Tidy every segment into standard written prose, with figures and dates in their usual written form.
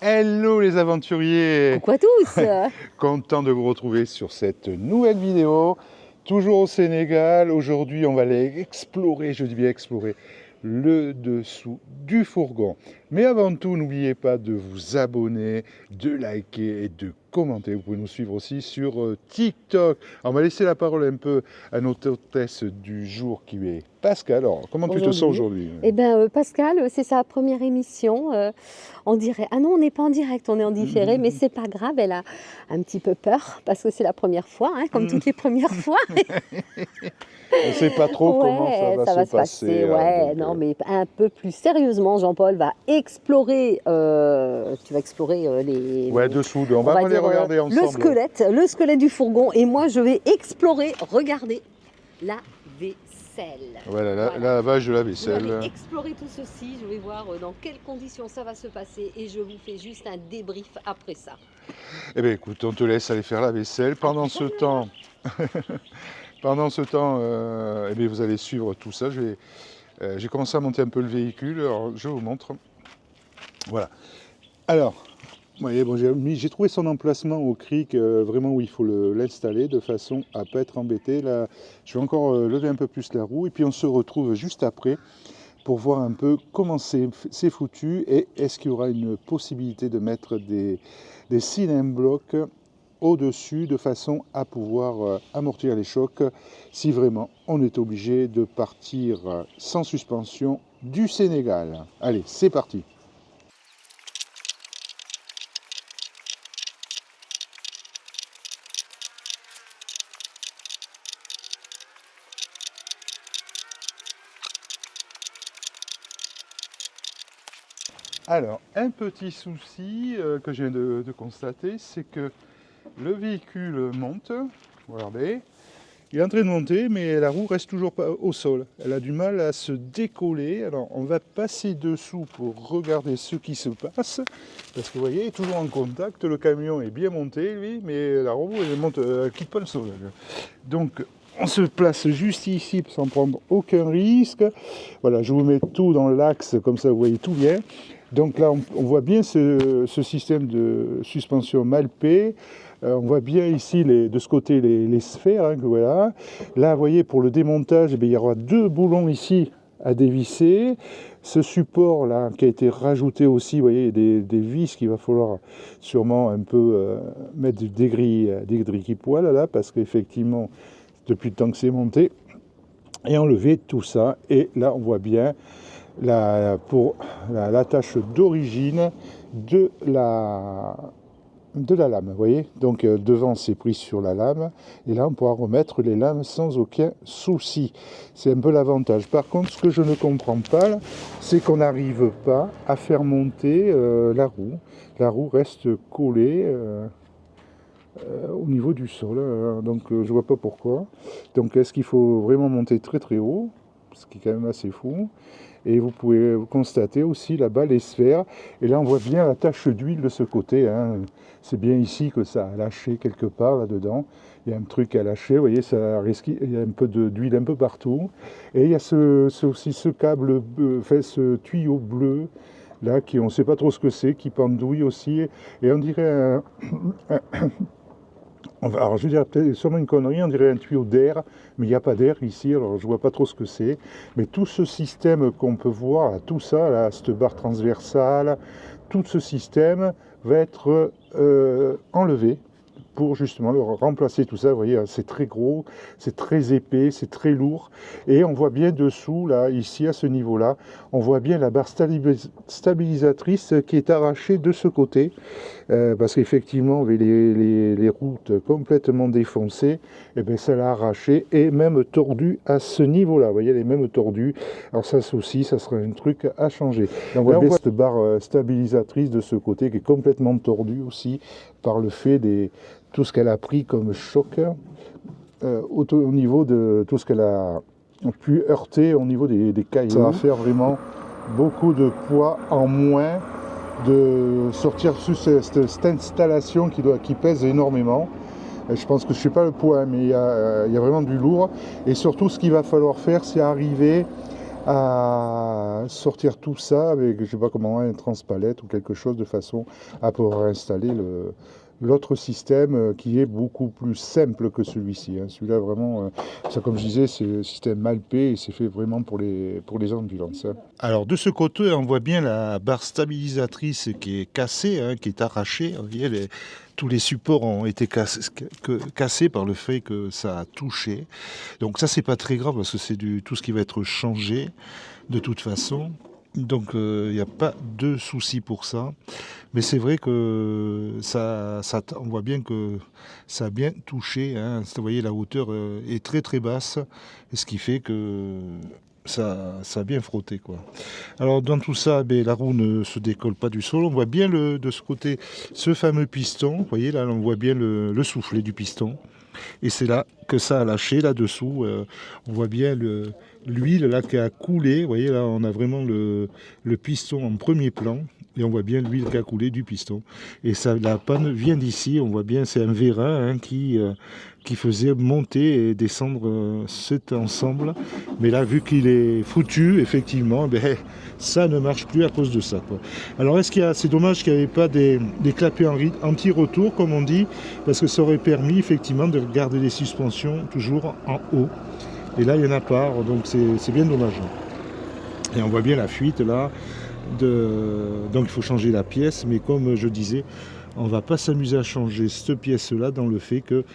Hello les aventuriers! Coucou à tous. Content de vous retrouver sur cette nouvelle vidéo, toujours au Sénégal. Aujourd'hui on va aller explorer, je dis bien explorer, le dessous du fourgon. Mais avant tout, n'oubliez pas de vous abonner, de liker et de commenter. Vous pouvez nous suivre aussi sur TikTok. Alors, on va laisser la parole un peu à notre hôtesse du jour qui est Pascal. Alors, comment tu te sens aujourd'hui? Eh bien, Pascal, c'est sa première émission. On dirait, ah non, on n'est pas en direct, on est en différé, mais c'est pas grave, elle a un petit peu peur parce que c'est la première fois, hein, comme toutes les premières fois. On ne sait pas trop comment ça va se passer. Ouais, non, mais un peu plus sérieusement, Jean-Paul va explorer. Tu vas explorer les. Ouais, dessous. On va aller regarder ensemble. Le squelette du fourgon, et moi je vais explorer, regarder la vaisselle. Voilà, la lavage de la vaisselle. Je vais explorer tout ceci. Je vais voir dans quelles conditions ça va se passer, et je vous fais juste un débrief après ça. Eh bien, écoute, on te laisse aller faire la vaisselle. Pendant ce temps. Eh bien, vous allez suivre tout ça. J'ai commencé à monter un peu le véhicule, alors je vous montre. Voilà. Alors, vous voyez, bon, j'ai trouvé son emplacement au cric, vraiment où il faut l'installer, de façon à ne pas être embêté. Là, je vais encore lever un peu plus la roue, et puis on se retrouve juste après pour voir un peu comment c'est foutu, et est-ce qu'il y aura une possibilité de mettre des cylindres blocs au-dessus de façon à pouvoir amortir les chocs si vraiment on est obligé de partir sans suspension du Sénégal. Allez, c'est parti. Alors, un petit souci que je viens de constater, c'est que le véhicule monte, regardez, il est en train de monter, mais la roue reste toujours pas au sol. Elle a du mal à se décoller. Alors, on va passer dessous pour regarder ce qui se passe, parce que vous voyez, il est toujours en contact, le camion est bien monté, lui, mais la roue, elle quitte pas le sol. Donc, on se place juste ici sans prendre aucun risque. Voilà, je vous mets tout dans l'axe, comme ça vous voyez tout bien. Donc là, on voit bien ce système de suspension Malpé. On voit bien ici, de ce côté, les sphères. Hein, voilà. Là, vous voyez, pour le démontage, il y aura 2 boulons ici à dévisser. Ce support-là, qui a été rajouté aussi, vous voyez, des vis qu'il va falloir sûrement un peu mettre des grilles qui poilent, là, parce qu'effectivement, depuis le temps que c'est monté, et enlever tout ça. Et là, on voit bien pour l'attache d'origine de la lame, vous voyez, donc devant c'est pris sur la lame, et là on pourra remettre les lames sans aucun souci. C'est un peu l'avantage. Par contre, ce que je ne comprends pas, c'est qu'on n'arrive pas à faire monter la roue. La roue reste collée au niveau du sol, donc je vois pas pourquoi. Donc est-ce qu'il faut vraiment monter très très haut, ce qui est quand même assez fou. Et vous pouvez constater aussi là-bas les sphères. Et là, on voit bien la tache d'huile de ce côté. Hein. C'est bien ici que ça a lâché quelque part là-dedans. Il y a un truc à lâcher. Vous voyez, il y a un peu d'huile un peu partout. Et il y a aussi ce câble, ce tuyau bleu, là, on ne sait pas trop ce que c'est, qui pendouille aussi. Et on dirait alors je dirais peut-être sûrement une connerie, on dirait un tuyau d'air, mais il n'y a pas d'air ici, alors je ne vois pas trop ce que c'est. Mais tout ce système qu'on peut voir, là, tout ça, là, cette barre transversale, tout ce système va être enlevé pour justement remplacer tout ça. Vous voyez, c'est très gros, c'est très épais, c'est très lourd. Et on voit bien dessous, là, ici, à ce niveau-là, on voit bien la barre stabilisatrice qui est arrachée de ce côté. Parce qu'effectivement, avec les routes complètement défoncées, et bien ça l'a arraché et même tordu à ce niveau-là. Vous voyez, elle est même tordue. Alors ça aussi, ça serait un truc à changer. Donc là, on voit cette barre stabilisatrice de ce côté qui est complètement tordue aussi par le fait tout ce qu'elle a pris comme choc au niveau de tout ce qu'elle a pu heurter au niveau des cailloux. Ça va faire vraiment beaucoup de poids en moins de sortir sur cette installation qui pèse énormément. Je pense que je ne sais pas le poids, mais il y a vraiment du lourd. Et surtout, ce qu'il va falloir faire, c'est arriver à sortir tout ça avec, je sais pas comment, un transpalette ou quelque chose de façon à pouvoir installer l'autre système qui est beaucoup plus simple que celui-ci. Hein. Celui-là, vraiment, ça, comme je disais, c'est un système Malpé et c'est fait vraiment pour les ambulances. Hein. Alors, de ce côté, on voit bien la barre stabilisatrice qui est cassée, hein, qui est arrachée. Vous voyez, tous les supports ont été cassés par le fait que ça a touché. Donc ça, c'est pas très grave parce que c'est tout ce qui va être changé de toute façon. Donc il n'y a pas de souci pour ça. Mais c'est vrai que on voit bien que ça a bien touché. Hein. Vous voyez, la hauteur est très très basse, ce qui fait que ça a bien frotté, quoi. Alors dans tout ça, la roue ne se décolle pas du sol. On voit bien de ce côté ce fameux piston. Vous voyez, là on voit bien le soufflet du piston. Et c'est là que ça a lâché, là-dessous. On voit bien l'huile là qui a coulé. Vous voyez, là on a vraiment le piston en premier plan. Et on voit bien l'huile qui a coulé du piston. Et ça, la panne vient d'ici. On voit bien, c'est un vérin hein, qui faisait monter et descendre cet ensemble. Mais là, vu qu'il est foutu, effectivement, ça ne marche plus à cause de ça, quoi. Alors, c'est dommage qu'il n'y avait pas des clapets anti-retour, comme on dit, parce que ça aurait permis, effectivement, de garder les suspensions toujours en haut. Et là, il n'y en a pas, donc c'est bien dommage. Et on voit bien la fuite, là. Donc il faut changer la pièce, mais comme je disais, on ne va pas s'amuser à changer cette pièce-là dans le fait que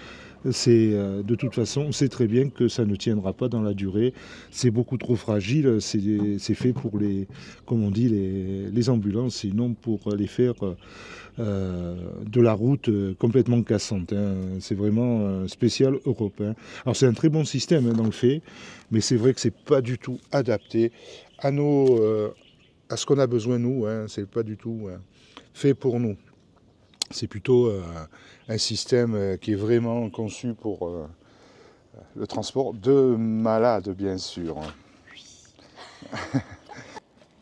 c'est de toute façon, on sait très bien que ça ne tiendra pas dans la durée. C'est beaucoup trop fragile, c'est fait pour comme on dit, les ambulances et non pour les faire de la route complètement cassante. Hein. C'est vraiment spécial européen. Alors c'est un très bon système hein, dans le fait, mais c'est vrai que c'est pas du tout adapté à ce qu'on a besoin nous, hein, c'est pas du tout fait pour nous. C'est plutôt un système qui est vraiment conçu pour le transport de malades, bien sûr.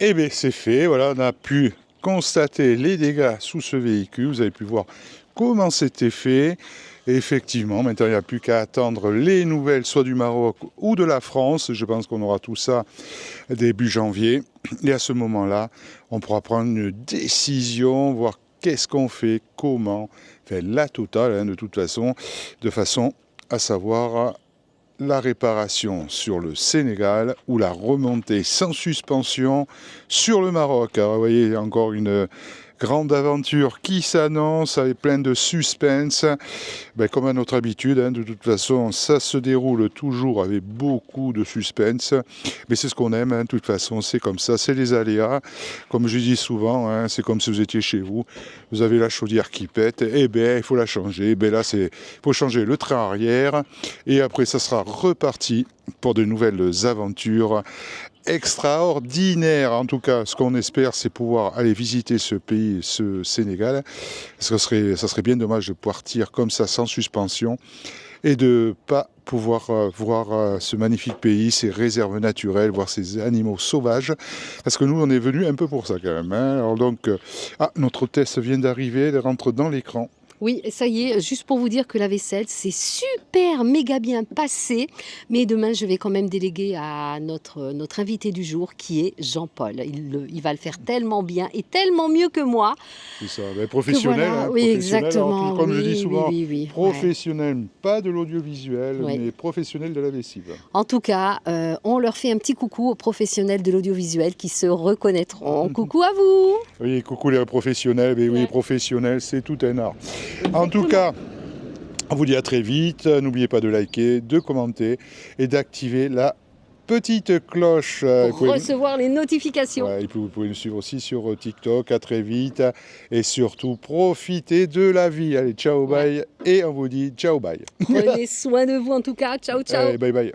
Et bien c'est fait, voilà, on a pu constater les dégâts sous ce véhicule, vous avez pu voir comment c'était fait. Et effectivement, maintenant il n'y a plus qu'à attendre les nouvelles, soit du Maroc ou de la France. Je pense qu'on aura tout ça début janvier. Et à ce moment-là, on pourra prendre une décision, voir qu'est-ce qu'on fait, comment, enfin la totale hein, de façon à savoir la réparation sur le Sénégal ou la remontée sans suspension sur le Maroc. Alors vous voyez, encore une grande aventure qui s'annonce avec plein de suspense. Comme à notre habitude, hein, de toute façon, ça se déroule toujours avec beaucoup de suspense. Mais c'est ce qu'on aime, hein, de toute façon, c'est comme ça, c'est les aléas. Comme je dis souvent, hein, c'est comme si vous étiez chez vous, vous avez la chaudière qui pète, et il faut la changer. Là, il faut changer le train arrière, et après, ça sera reparti pour de nouvelles aventures extraordinaire. En tout cas, ce qu'on espère, c'est pouvoir aller visiter ce pays, ce Sénégal. Ça serait bien dommage de partir comme ça sans suspension et de pas pouvoir voir ce magnifique pays, ces réserves naturelles, voir ces animaux sauvages. Parce que nous, on est venus un peu pour ça quand même. Hein. Alors donc, notre test vient d'arriver, elle rentre dans l'écran. Oui, ça y est, juste pour vous dire que la vaisselle, c'est super, méga bien passé. Mais demain, je vais quand même déléguer à notre invité du jour, qui est Jean-Paul. Il va le faire tellement bien et tellement mieux que moi. C'est ça, professionnel. Voilà. Hein, oui, professionnel. exactement. Alors, comme je dis souvent, oui, professionnel, pas de l'audiovisuel, mais professionnel de la lessive. En tout cas, on leur fait un petit coucou aux professionnels de l'audiovisuel qui se reconnaîtront. Coucou à vous. Oui, coucou les professionnels. Mais oui, professionnel, c'est tout un art. En tout cas, on vous dit à très vite. N'oubliez pas de liker, de commenter et d'activer la petite cloche. Pour recevoir les notifications. Et puis vous pouvez nous suivre aussi sur TikTok. À très vite. Et surtout, profitez de la vie. Allez, ciao, bye. Et on vous dit ciao, bye. Prenez soin de vous en tout cas. Ciao, ciao. Allez, bye, bye.